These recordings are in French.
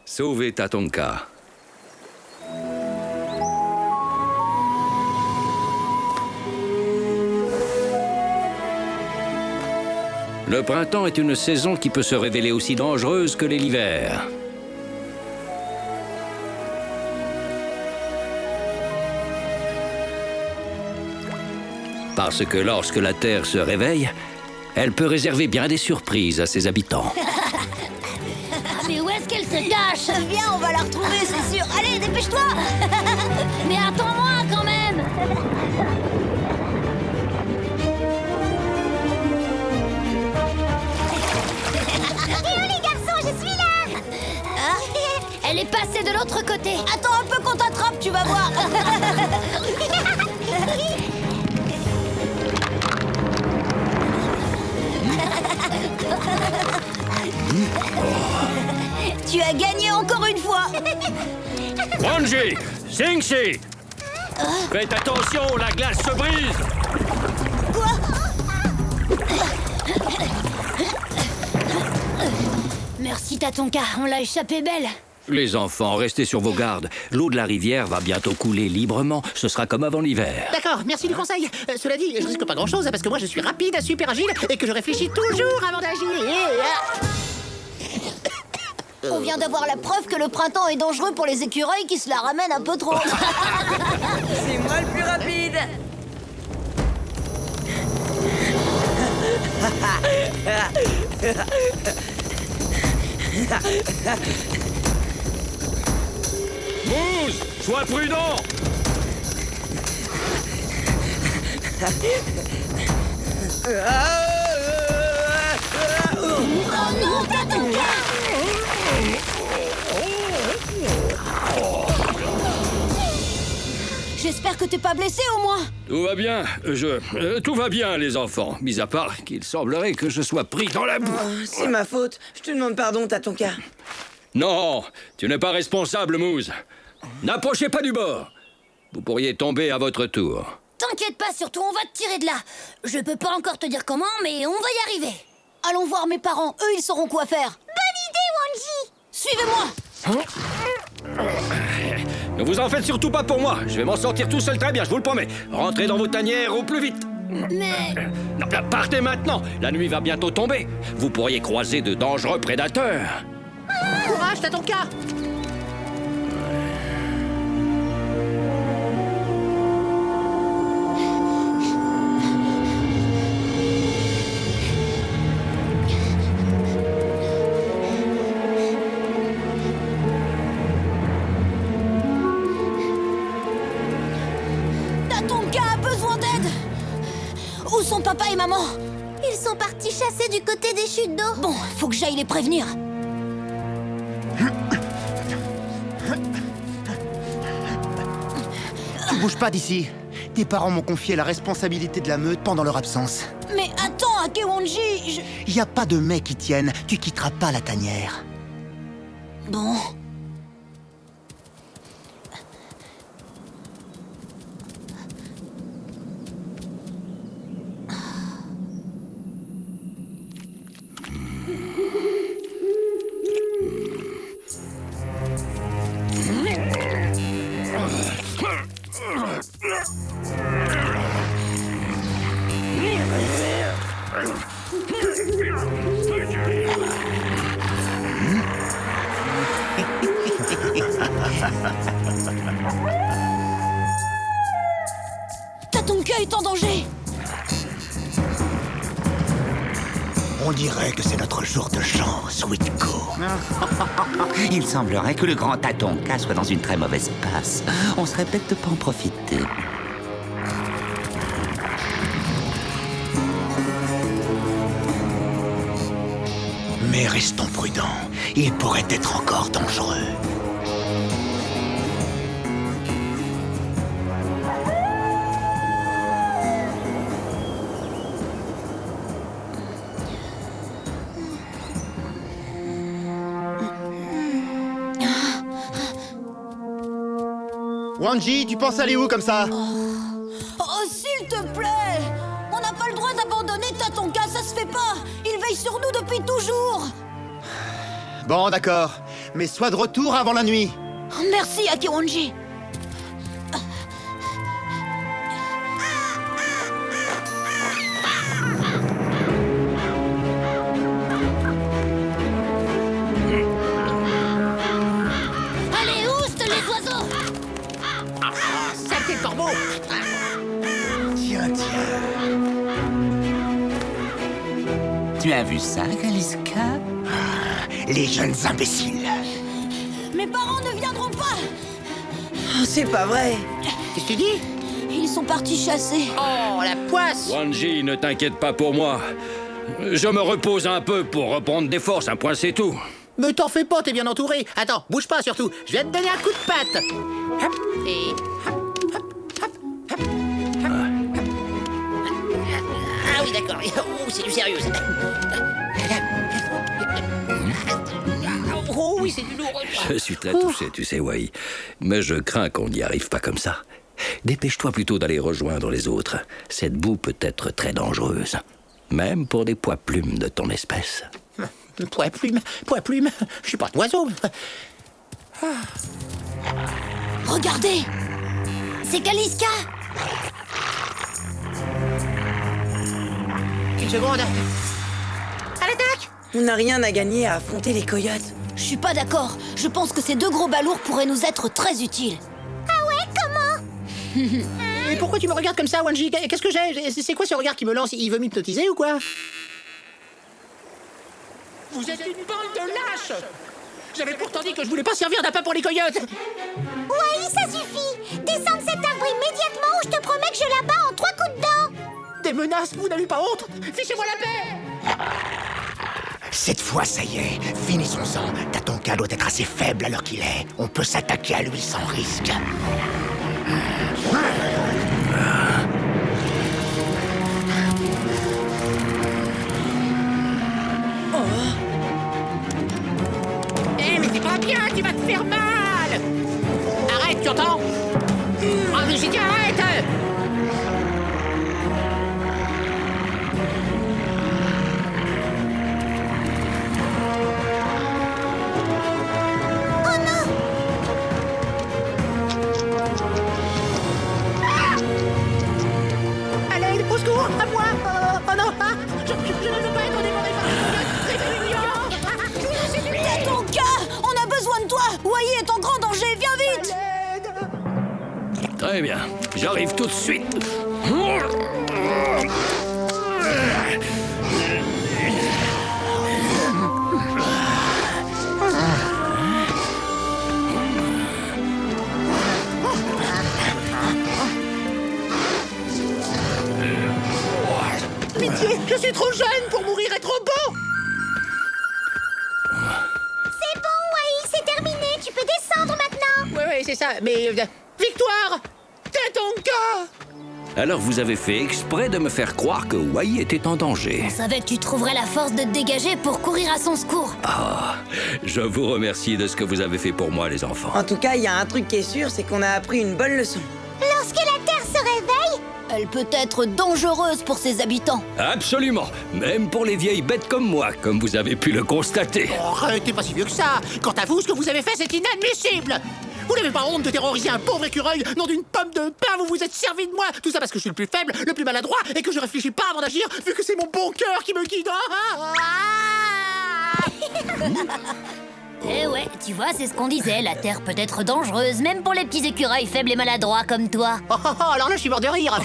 Sauvez Tatonka. Le printemps est une saison qui peut se révéler aussi dangereuse que l'hiver. Parce que lorsque la Terre se réveille, elle peut réserver bien des surprises à ses habitants. Mais où est-ce qu'elle se cache? Viens, on va la retrouver, c'est sûr. Allez, dépêche-toi. Mais attends-moi quand même. Et oh les garçons, je suis là. Elle est passée de l'autre côté. Attends un peu qu'on t'attrape, tu vas voir. Tu as gagné encore une fois. Wanji, Xingxi, faites attention, la glace se brise. Merci Tatonka, on l'a échappé belle. Les enfants, restez sur vos gardes. L'eau de la rivière va bientôt couler librement. Ce sera comme avant l'hiver. D'accord, merci du conseil. Cela dit, je risque pas grand-chose parce que moi je suis rapide, super agile et que je réfléchis toujours avant d'agir. On vient d'avoir la preuve que le printemps est dangereux pour les écureuils qui se la ramènent un peu trop. C'est moi le plus rapide. Moose, sois prudent. Oh non, Tatonka! J'espère que t'es pas blessé au moins. Tout va bien, tout va bien, les enfants. Mis à part qu'il semblerait que je sois pris dans la boue. Oh, c'est ma faute. Je te demande pardon, Tatonka. Non, tu n'es pas responsable, Moose. N'approchez pas du bord. Vous pourriez tomber à votre tour. T'inquiète pas, surtout on va te tirer de là. Je peux pas encore te dire comment, mais on va y arriver. Allons voir mes parents, eux ils sauront quoi faire. Bonne idée, Wanji. Suivez-moi. Ne vous en faites surtout pas pour moi. Je vais m'en sortir tout seul très bien, je vous le promets. Rentrez dans vos tanières au plus vite. Mais... Non, partez maintenant. La nuit va bientôt tomber. Vous pourriez croiser de dangereux prédateurs. Courage, t'as ton cas. Tatonka a besoin d'aide. Où sont papa et maman? Ils sont partis chasser du côté des chutes d'eau. Bon, faut que j'aille les prévenir. Tu bouges pas d'ici. Tes parents m'ont confié la responsabilité de la meute pendant leur absence. Mais attends, Akewonji, Y a pas de mais qui tiennent. Tu quitteras pas la tanière. Bon... Tatonka est en danger. On dirait que c'est notre jour de chance, Witko. Il semblerait que le grand Tatonka soit dans une très mauvaise passe. On serait bête de pas en profiter. Mais restons prudents. Il pourrait être encore dangereux. Wanji, tu penses aller où comme ça? Oh, s'il te plaît! On n'a pas le droit d'abandonner Tatonka, ça se fait pas! Il veille sur nous depuis toujours! Bon, d'accord. mais sois de retour avant la nuit. Oh, merci, Akiwanji. Allez, oust les oiseaux! Saleté de corbeau. Tiens, tiens. Tu as vu ça, Kaliska? Les jeunes imbéciles. Mes parents ne viendront pas! Oh, c'est pas vrai. Qu'est-ce que tu dis? Ils sont partis chasser. Oh, la poisse. Wanji, ne t'inquiète pas pour moi. Je me repose un peu pour reprendre des forces, un point c'est tout. Me t'en fais pas, t'es bien entouré. Attends, bouge pas surtout. Je vais te donner un coup de patte. Hop, et hop, hop, hop, hop, hop, hop. Ah oui, d'accord. Oh, c'est du sérieux, ça. Oh oui, c'est du lourd. Je suis très touché, tu sais, Wai. Mais je crains qu'on n'y arrive pas comme ça. Dépêche-toi plutôt d'aller rejoindre les autres. Cette boue peut être très dangereuse. Même pour des pois plumes de ton espèce. Pois plume. Je suis pas d'oiseau. Regardez. C'est Kaliska! Une seconde. À l'attaque. On n'a rien à gagner à affronter les coyotes. Je suis pas d'accord. Je pense que ces deux gros balourds pourraient nous être très utiles. Et pourquoi tu me regardes comme ça, Wanji? Qu'est-ce que j'ai? C'est quoi ce regard qui me lance? Il veut m'hypnotiser ou quoi? Vous êtes une bande de lâches! J'avais pourtant dit que je voulais pas servir d'appât pour les coyotes! Oui, ça suffit. Descends de cet arbre immédiatement ou je te promets que je l'abats en 3 coups de dent. Des menaces, vous n'avez pas honte? Fichez-moi la paix! Cette fois, ça y est, finissons-en. Tatonka doit être assez faible à l'heure qu'il est. On peut s'attaquer à lui sans risque. Eh, mais c'est pas bien, tu vas te faire mal! Arrête, tu entends? Ah, mais j'ai dit arrête! Allez, au secours, à moi! Oh non! Ah, je ne veux pas être dévoré par les Tatonka, on a besoin de toi. Wai est en grand danger. Viens vite. Très bien, j'arrive tout de suite. Pitié, je suis trop jeune pour mourir et trop beau! C'est bon, Wai, c'est terminé. Tu peux descendre maintenant. Ouais, c'est ça, mais... victoire! Tatonka! Alors vous avez fait exprès de me faire croire que Wai était en danger. On savait que tu trouverais la force de te dégager pour courir à son secours. Ah, je vous remercie de ce que vous avez fait pour moi, les enfants. En tout cas, il y a un truc qui est sûr, c'est qu'on a appris une bonne leçon. Lorsque la Terre se réveille, Elle peut être dangereuse pour ses habitants. Absolument, même pour les vieilles bêtes comme moi, comme vous avez pu le constater. Oh, arrête, t'es pas si vieux que ça! Quant à vous, ce que vous avez fait, c'est inadmissible! Vous n'avez pas honte de terroriser un pauvre écureuil, nom d'une pomme de pain, vous vous êtes servi de moi! Tout ça parce que je suis le plus faible, le plus maladroit, et que je réfléchis pas avant d'agir, vu que c'est mon bon cœur qui me guide! Eh ouais, tu vois, c'est ce qu'on disait, la Terre peut être dangereuse, même pour les petits écureuils faibles et maladroits comme toi. Oh, oh, oh, alors là, je suis mort de rire!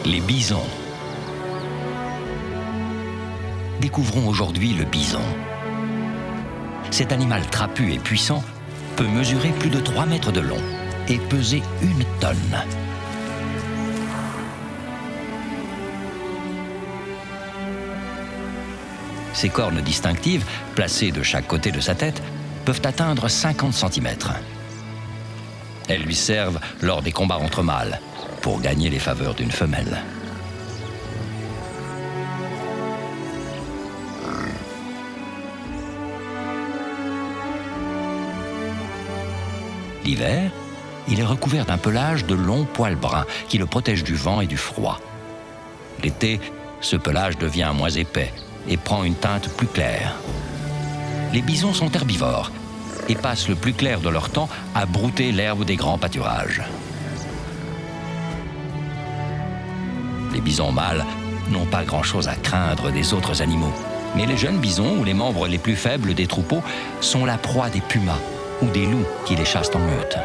Les bisons. Découvrons aujourd'hui le bison. Cet animal trapu et puissant peut mesurer plus de 3 mètres de long et peser 1 tonne. Ses cornes distinctives, placées de chaque côté de sa tête, peuvent atteindre 50 cm. Elles lui servent lors des combats entre mâles, pour gagner les faveurs d'une femelle. L'hiver, il est recouvert d'un pelage de longs poils bruns qui le protègent du vent et du froid. L'été, ce pelage devient moins épais et prend une teinte plus claire. Les bisons sont herbivores et passent le plus clair de leur temps à brouter l'herbe des grands pâturages. Les bisons mâles n'ont pas grand-chose à craindre des autres animaux. Mais les jeunes bisons ou les membres les plus faibles des troupeaux sont la proie des pumas ou des loups qui les chassent en meute.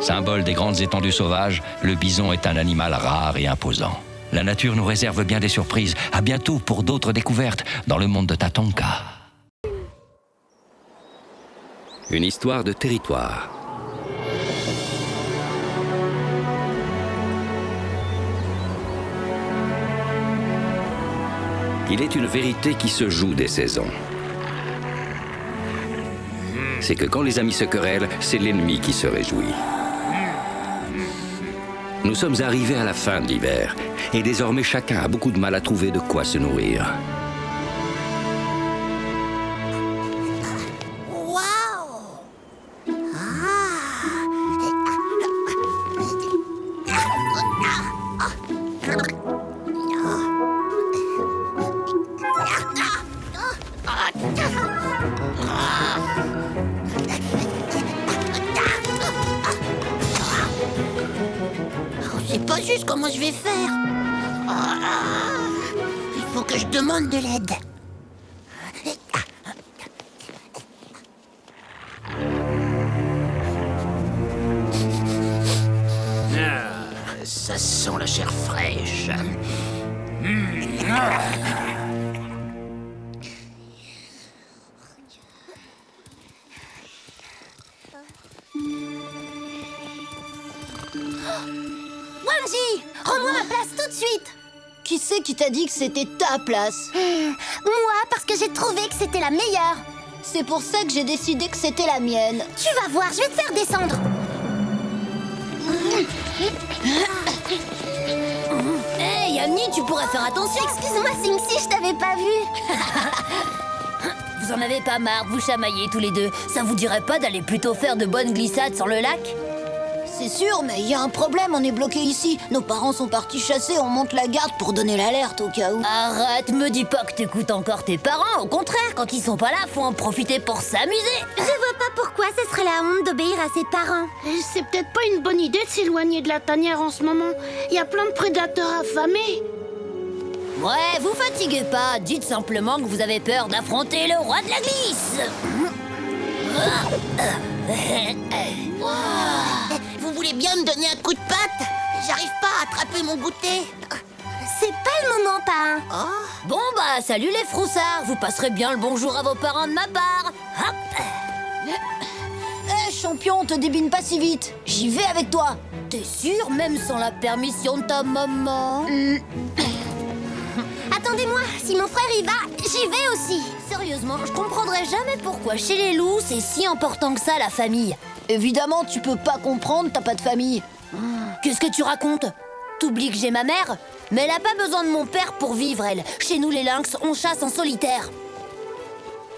Symbole des grandes étendues sauvages, le bison est un animal rare et imposant. La nature nous réserve bien des surprises. À bientôt pour d'autres découvertes dans le monde de Tatonka. Une histoire de territoire. Il est une vérité qui se joue des saisons. C'est que quand les amis se querellent, c'est l'ennemi qui se réjouit. Nous sommes arrivés à la fin de l'hiver, et désormais chacun a beaucoup de mal à trouver de quoi se nourrir. C'est pas juste comment je vais faire. Il faut que je demande de l'aide. Ça sent la chair fraîche. Wanji, rends-moi ma place tout de suite. Qui c'est qui t'a dit que c'était ta place? Moi, parce que j'ai trouvé que c'était la meilleure. C'est pour ça que j'ai décidé que c'était la mienne. Tu vas voir, je vais te faire descendre. Hey, Yamni, tu pourrais faire attention. Excuse-moi, Simsi, je t'avais pas vu. Vous en avez pas marre de vous chamailler tous les deux. Ça vous dirait pas d'aller plutôt faire de bonnes glissades sur le lac? C'est sûr, mais il y a un problème, on est bloqué ici. Nos parents sont partis chasser, on monte la garde pour donner l'alerte au cas où. Arrête, me dis pas que t'écoutes encore tes parents. Au contraire, quand ils sont pas là, faut en profiter pour s'amuser. Je vois pas pourquoi ce serait la honte d'obéir à ses parents. C'est peut-être pas une bonne idée de s'éloigner de la tanière en ce moment. Il y a plein de prédateurs affamés. Ouais, vous fatiguez pas. Dites simplement que vous avez peur d'affronter le roi de la glisse. Vous voulez bien me donner un coup de patte? J'arrive pas à attraper mon goûter. C'est pas le moment, parrain. Bon bah, salut les froussards. Vous passerez bien le bonjour à vos parents de ma part. Hop. Hé, champion, te débine pas si vite. J'y vais avec toi. T'es sûr, même sans la permission de ta maman? Attendez-moi, si mon frère y va, j'y vais aussi. Sérieusement, je comprendrai jamais pourquoi chez les loups, c'est si important que ça, la famille. Évidemment, tu peux pas comprendre, t'as pas de famille. Qu'est-ce que tu racontes? T'oublies que j'ai ma mère? Mais elle a pas besoin de mon père pour vivre, elle. Chez nous, les lynx, on chasse en solitaire.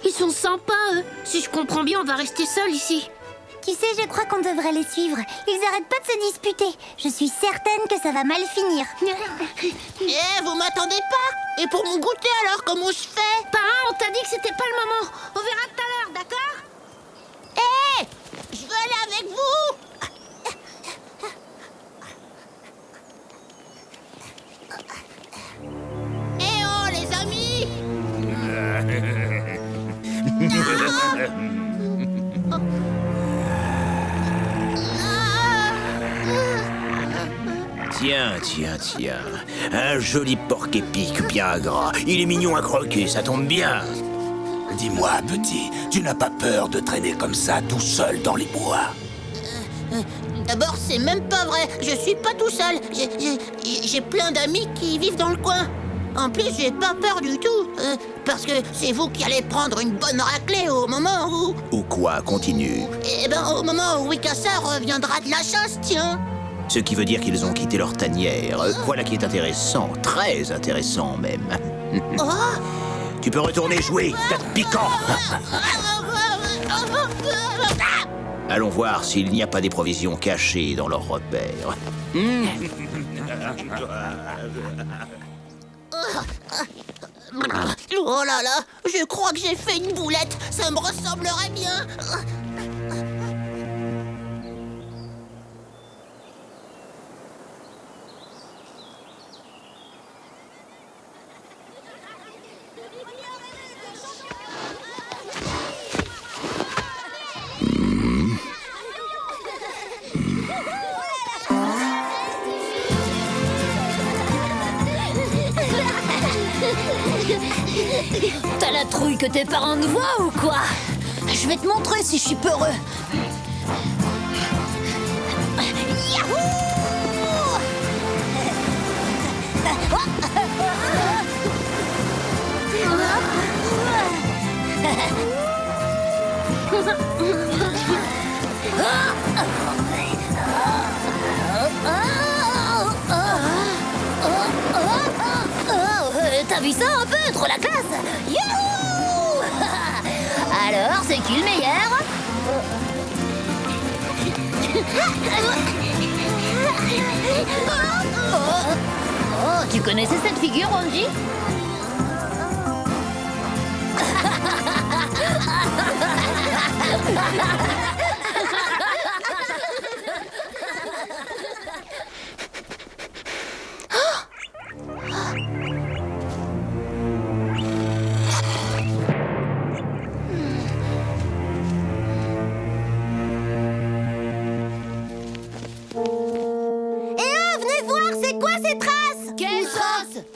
Ils sont sympas, eux. Si je comprends bien, on va rester seuls ici. Tu sais, je crois qu'on devrait les suivre. Ils arrêtent pas de se disputer. Je suis certaine que ça va mal finir. Vous m'attendez pas? Et pour mon goûter alors, comment je fais? Parrain, on t'a dit que c'était pas le moment. On verra tout à l'heure, d'accord? Je veux aller avec vous! Oh, les amis! Tiens. Un joli porc épic bien gras. Il est mignon à croquer, ça tombe bien. Dis-moi, petit, tu n'as pas peur de traîner comme ça tout seul dans les bois? D'abord, c'est même pas vrai. Je suis pas tout seul. J'ai plein d'amis qui vivent dans le coin. En plus, j'ai pas peur du tout. Parce que c'est vous qui allez prendre une bonne raclée au moment où... Ou quoi, continue. Au moment où Wikasa reviendra de la chasse, tiens. Ce qui veut dire qu'ils ont quitté leur tanière. Voilà qui est intéressant, très intéressant même. Tu peux retourner jouer, tas de piquant. Allons voir s'il n'y a pas des provisions cachées dans leurs repères. Oh là là, je crois que j'ai fait une boulette. Ça me ressemblerait bien. T'as la trouille que tes parents nous voient ou quoi? Je vais te montrer si je suis peureux. T'as vu ça un peu? Trop la classe! Youhou! Alors, c'est qui le meilleur? Oh, tu connaissais cette figure, Angie?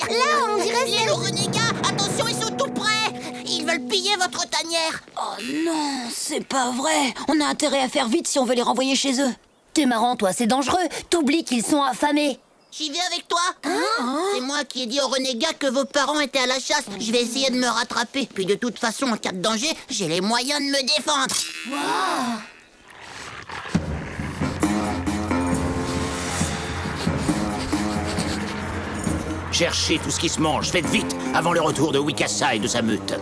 Là, on dirait les renégats. Attention, ils sont tout près. Ils veulent piller votre tanière. Oh non, c'est pas vrai. On a intérêt à faire vite si on veut les renvoyer chez eux. T'es marrant, toi, c'est dangereux. T'oublies qu'ils sont affamés. J'y vais avec toi. C'est moi qui ai dit aux renégats que vos parents étaient à la chasse. Je vais essayer de me rattraper. Puis de toute façon, en cas de danger, j'ai les moyens de me défendre. Wow. Cherchez tout ce qui se mange, faites vite, avant le retour de Wikassa et de sa meute.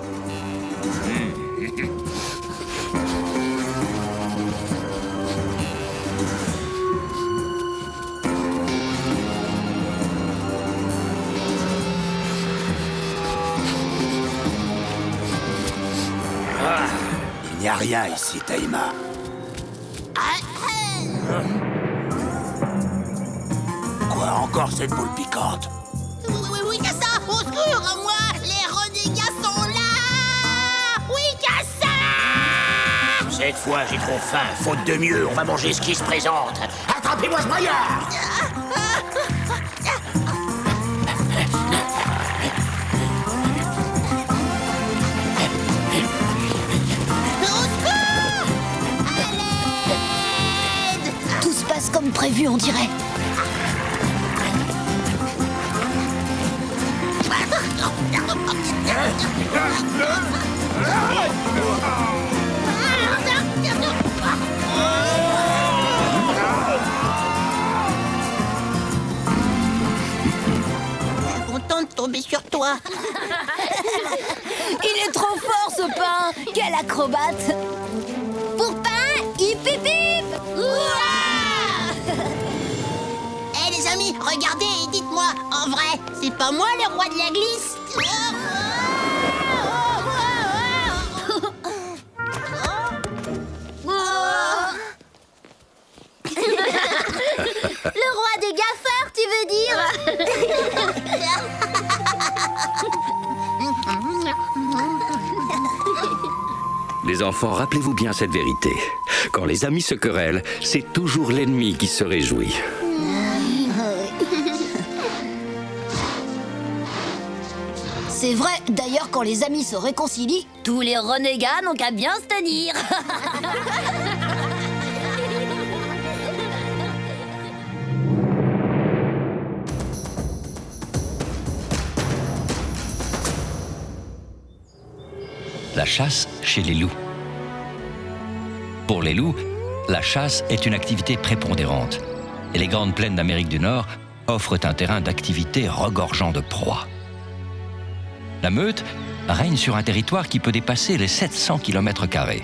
Il n'y a rien ici, Taïma. Quoi, encore cette boule piquante? Wikassa, au secours, à moi! Les renégats sont là! Wikassa! Cette fois, j'ai trop faim, faute de mieux, on va manger ce qui se présente. Attrapez-moi ce braillard! Tout se passe comme prévu, on dirait. Je suis contente de tomber sur toi. Il est trop fort, ce pain. Quel acrobate. Pour pain, hip hip hip. Eh les amis, regardez et dites-moi, en vrai, c'est pas moi le roi de la glisse? Le roi des gaffeurs, tu veux dire? Les enfants, rappelez-vous bien cette vérité. Quand les amis se querellent, c'est toujours l'ennemi qui se réjouit. C'est vrai, d'ailleurs, quand les amis se réconcilient, tous les renégats n'ont qu'à bien se tenir. La chasse chez les loups. Pour les loups, la chasse est une activité prépondérante. Et les grandes plaines d'Amérique du Nord offrent un terrain d'activité regorgeant de proies. La meute règne sur un territoire qui peut dépasser les 700 km².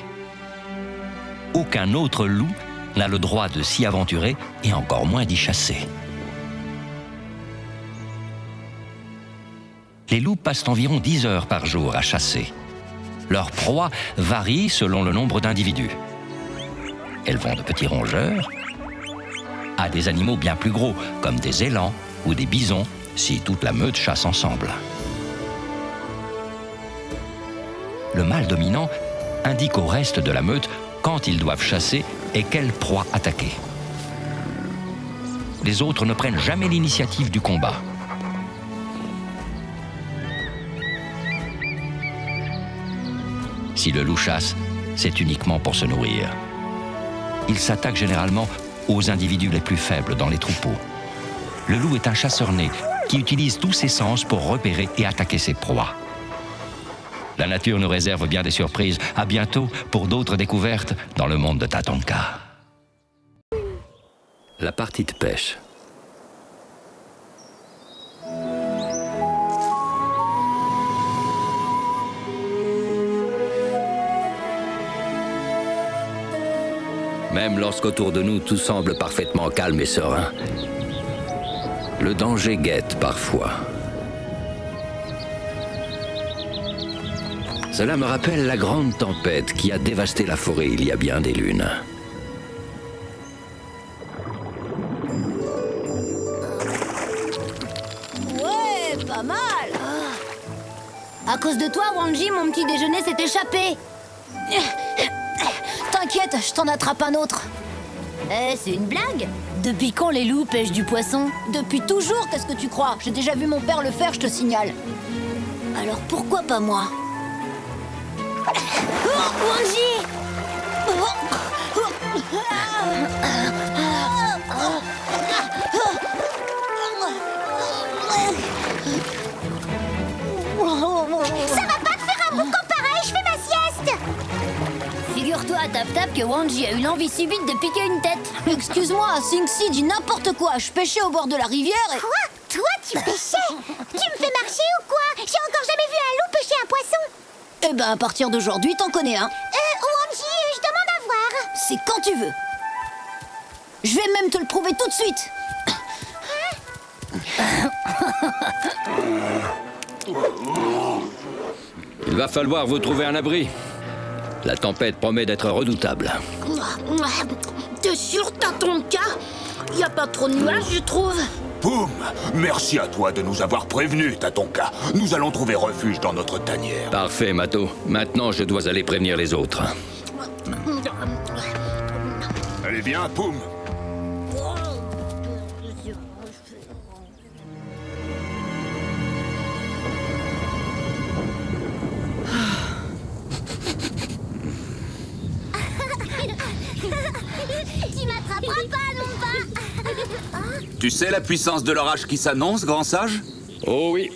aucun autre loup n'a le droit de s'y aventurer et encore moins d'y chasser. Les loups passent environ 10 heures par jour à chasser. Leur proie varie selon le nombre d'individus. Elles vont de petits rongeurs à des animaux bien plus gros, comme des élans ou des bisons, si toute la meute chasse ensemble. Le mâle dominant indique au reste de la meute quand ils doivent chasser et quelle proie attaquer. Les autres ne prennent jamais l'initiative du combat. Si le loup chasse, c'est uniquement pour se nourrir. Il s'attaque généralement aux individus les plus faibles dans les troupeaux. Le loup est un chasseur né qui utilise tous ses sens pour repérer et attaquer ses proies. La nature nous réserve bien des surprises. À bientôt pour d'autres découvertes dans le monde de Tatonka. La partie de pêche. Même lorsqu'autour de nous tout semble parfaitement calme et serein, le danger guette parfois. Cela me rappelle la grande tempête qui a dévasté la forêt il y a bien des lunes. Ouais, pas mal. À cause de toi, Wanji, mon petit déjeuner s'est échappé. T'inquiète, je t'en attrape un autre. C'est une blague? Depuis quand les loups pêchent du poisson? Depuis toujours, qu'est-ce que tu crois? J'ai déjà vu mon père le faire, je te signale. Alors pourquoi pas moi? Wanji! Ça va pas te faire un boucan pareil, je fais ma sieste. Figure-toi à Tap-Tap que Wanji a eu l'envie subite de piquer une tête. Excuse-moi, Sing-Si dit n'importe quoi. Je pêchais au bord de la rivière et... Quoi? Toi, tu pêchais? Tu me fais marcher ou quoi? J'ai encore jamais vu un loup pêcher un poisson. Eh ben, à partir d'aujourd'hui, t'en connais un. Wanji, je demande à voir. C'est quand tu veux. Je vais même te le prouver tout de suite. Il va falloir vous trouver un abri. La tempête promet d'être redoutable. T'es sûr, t'as ton cas? Y a pas trop de nuages, je trouve. Poum! Merci à toi de nous avoir prévenus, Tatonka. Nous allons trouver refuge dans notre tanière. Parfait, Mato. Maintenant, je dois aller prévenir les autres. Allez, viens, Poum! Tu m'attraperas pas, non pas. Tu sais la puissance de l'orage qui s'annonce, grand sage? Oh oui,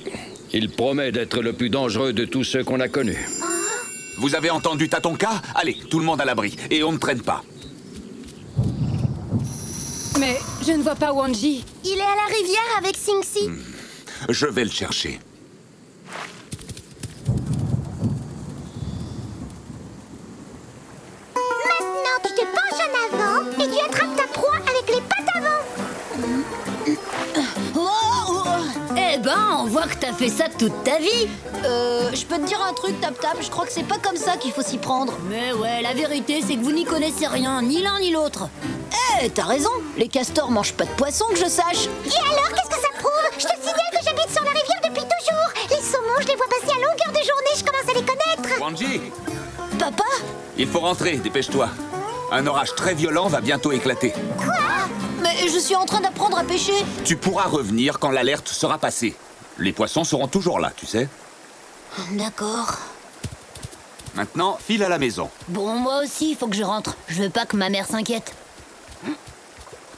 il promet d'être le plus dangereux de tous ceux qu'on a connus. Vous avez entendu Tatonka? Allez, tout le monde à l'abri, et on ne traîne pas. Mais je ne vois pas Wanji. Il est à la rivière avec Sing-Si. Je vais le chercher. Maintenant, tu te penches en avant et tu attrapes ta proie avec les pattes avant. Eh ben, on voit que t'as fait ça toute ta vie. Je peux te dire un truc, Tap-Tap, je crois que c'est pas comme ça qu'il faut s'y prendre. Mais ouais, la vérité, c'est que vous n'y connaissez rien, ni l'un ni l'autre. T'as raison, les castors mangent pas de poisson que je sache. Et alors, qu'est-ce que ça prouve? Je te signale que j'habite sur la rivière depuis toujours. Les saumons, je les vois passer à longueur de journée, je commence à les connaître. Wanji, Papa? il faut rentrer, dépêche-toi. Un orage très violent va bientôt éclater. Quoi? Mais je suis en train d'apprendre à pêcher. Tu pourras revenir quand l'alerte sera passée. Les poissons seront toujours là, tu sais. D'accord. Maintenant, file à la maison. Bon, moi aussi, il faut que je rentre. Je veux pas que ma mère s'inquiète.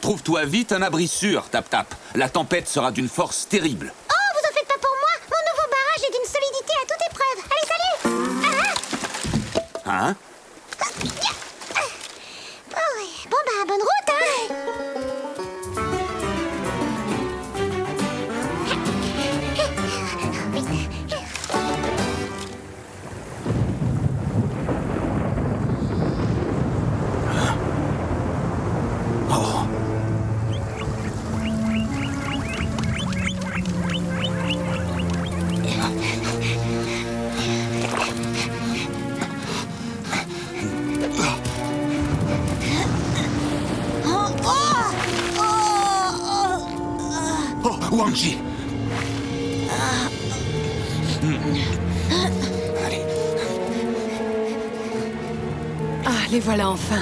Trouve-toi vite un abri sûr, Tap-Tap. La tempête sera d'une force terrible. Oh, vous en faites pas pour moi. Mon nouveau barrage est d'une solidité à toute épreuve. Allez, salut. Hein? Oh, ouais. Bon, bah, bonne route, hein. Wanji. Allez. Ah, les voilà enfin.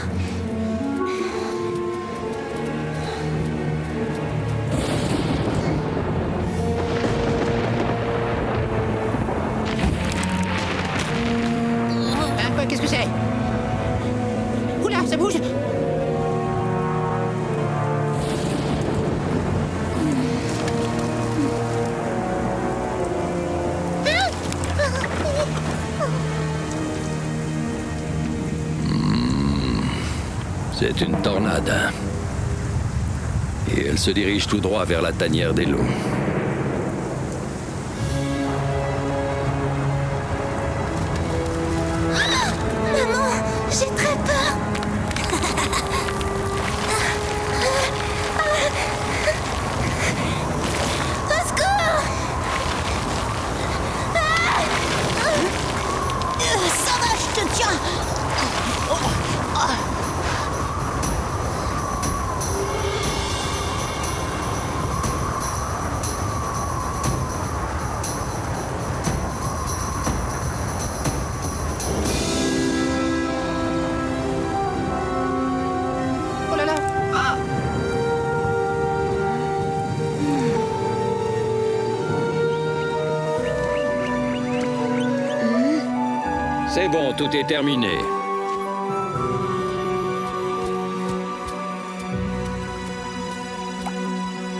Quoi, qu'est-ce que c'est? Oula, ça bouge! C'est une tornade. Et elle se dirige tout droit vers la tanière des loups. Maman, j'ai très peur. Au secours! Ça va, je te tiens. Oh là là! Ah! C'est bon, tout est terminé.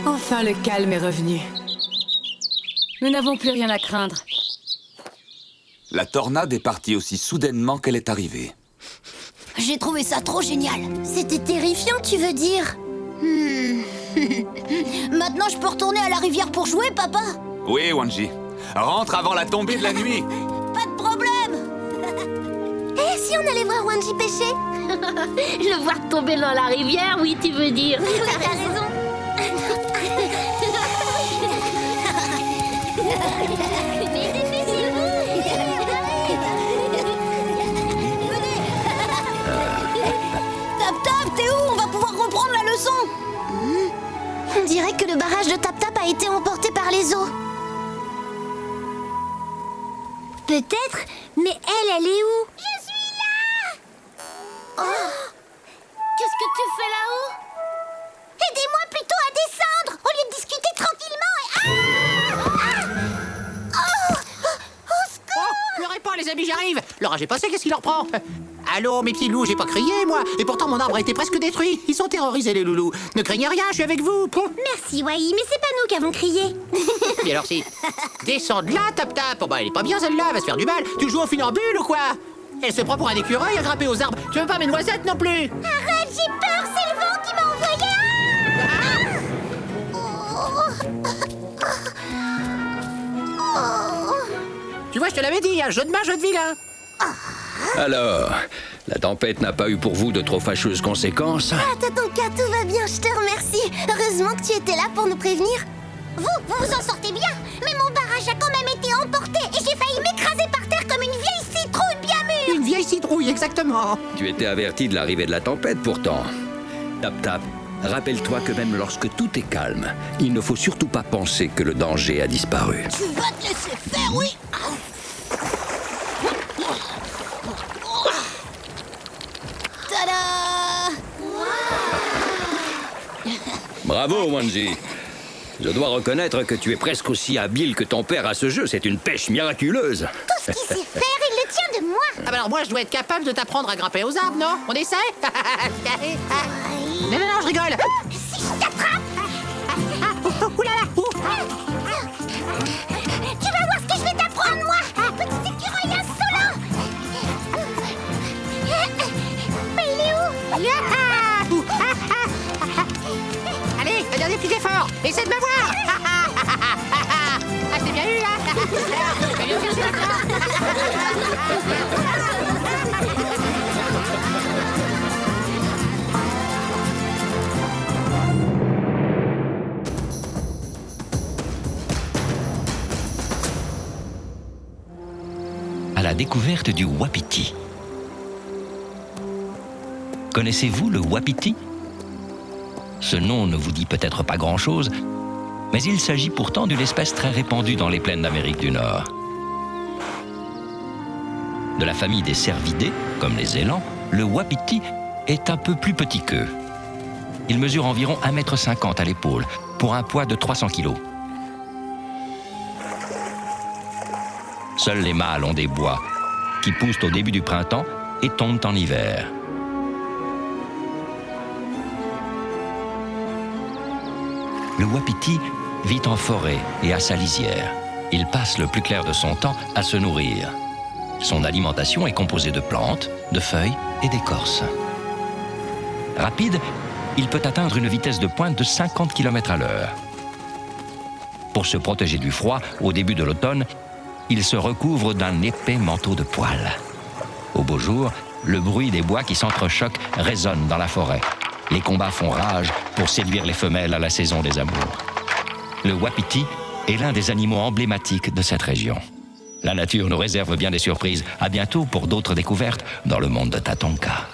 Enfin, le calme est revenu. Nous n'avons plus rien à craindre. La tornade est partie aussi soudainement qu'elle est arrivée. J'ai trouvé ça trop génial. C'était terrifiant, tu veux dire? Maintenant, je peux retourner à la rivière pour jouer, papa? Oui, Wanji. Rentre avant la tombée de la nuit. Pas de problème. Et si on allait voir Wanji pêcher? Le voir tomber dans la rivière, oui, tu veux dire. Oui, t'as raison. Tap-Tap, t'es où? On va pouvoir reprendre la leçon. On dirait que le barrage de Tap-Tap a été emporté par les eaux. Peut-être, mais elle est où? Je suis là! Oh. Qu'est-ce que tu fais là-haut? Aidez-moi plutôt à descendre, au lieu de discuter tranquillement et... Au secours! Oh, pleurez pas, les amis, j'arrive! L'orage est passé, qu'est-ce qui leur prend? Allô, mes petits loups, j'ai pas crié, moi! Et pourtant, mon arbre a été presque détruit! Ils sont terrorisés, les loulous! Ne craignez rien, je suis avec vous! Merci, Wai, mais c'est pas nous qui avons crié. Et alors si... Descends de là, Tap-Tap! Oh bah, elle est pas bien, celle-là, elle va se faire du mal! Tu joues au funambule ou quoi? Elle se prend pour un écureuil à grimper aux arbres! Tu veux pas mes noisettes non plus? Arrête, j'ai peur, c'est le vent qui m'a envoyé. Tu vois, je te l'avais dit, un jeu de main, jeu de vilain! Alors, la tempête n'a pas eu pour vous de trop fâcheuses conséquences? Ah, Tatonka, tout va bien, je te remercie. Heureusement que tu étais là pour nous prévenir. Vous vous en sortez bien, mais mon barrage a quand même été emporté et j'ai failli m'écraser par terre comme une vieille citrouille bien mûre. Une vieille citrouille, exactement! Tu étais averti de l'arrivée de la tempête, pourtant. Tap-Tap, rappelle-toi que même lorsque tout est calme, il ne faut surtout pas penser que le danger a disparu. Tu vas te laisser faire, oui. Tada! Bravo, Wanji. Je dois reconnaître que tu es presque aussi habile que ton père à ce jeu. C'est une pêche miraculeuse. Tout ce qu'il sait faire, il le tient de moi. Ah bah alors moi, je dois être capable de t'apprendre à grimper aux arbres, non? On essaie? Non, non, non, je rigole! Si je t'attrape! Oulala! Tu vas voir ce que je vais t'apprendre, moi! Petit écureuil insolent! Mais il est où? Allez, un dernier petit effort! Essaie de me voir! Ah, je t'ai bien eu, là! À la découverte du wapiti. Connaissez-vous le wapiti? Ce nom ne vous dit peut-être pas grand-chose, Mais il s'agit pourtant d'une espèce très répandue dans les plaines d'Amérique du Nord. De la famille des cervidés, comme les élans, le wapiti est un peu plus petit qu'eux. Il mesure environ 1,50 m à l'épaule, pour un poids de 300 kg. Seuls les mâles ont des bois, qui poussent au début du printemps et tombent en hiver. Le wapiti vit en forêt et à sa lisière. Il passe le plus clair de son temps à se nourrir. Son alimentation est composée de plantes, de feuilles et d'écorces. Rapide, il peut atteindre une vitesse de pointe de 50 km à l'heure. Pour se protéger du froid, au début de l'automne, il se recouvre d'un épais manteau de poils. Au beau jour, le bruit des bois qui s'entrechoquent résonne dans la forêt. Les combats font rage pour séduire les femelles à la saison des amours. Le wapiti est l'un des animaux emblématiques de cette région. La nature nous réserve bien des surprises. À bientôt pour d'autres découvertes dans le monde de Tatonka.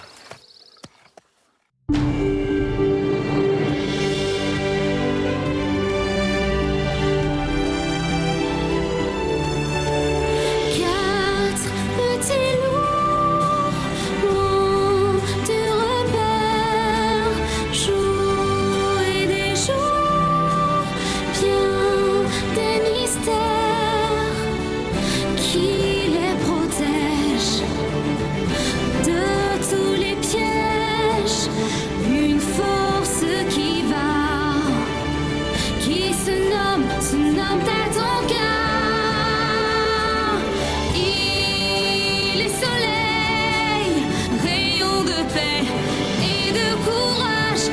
Rayon de paix et de courage.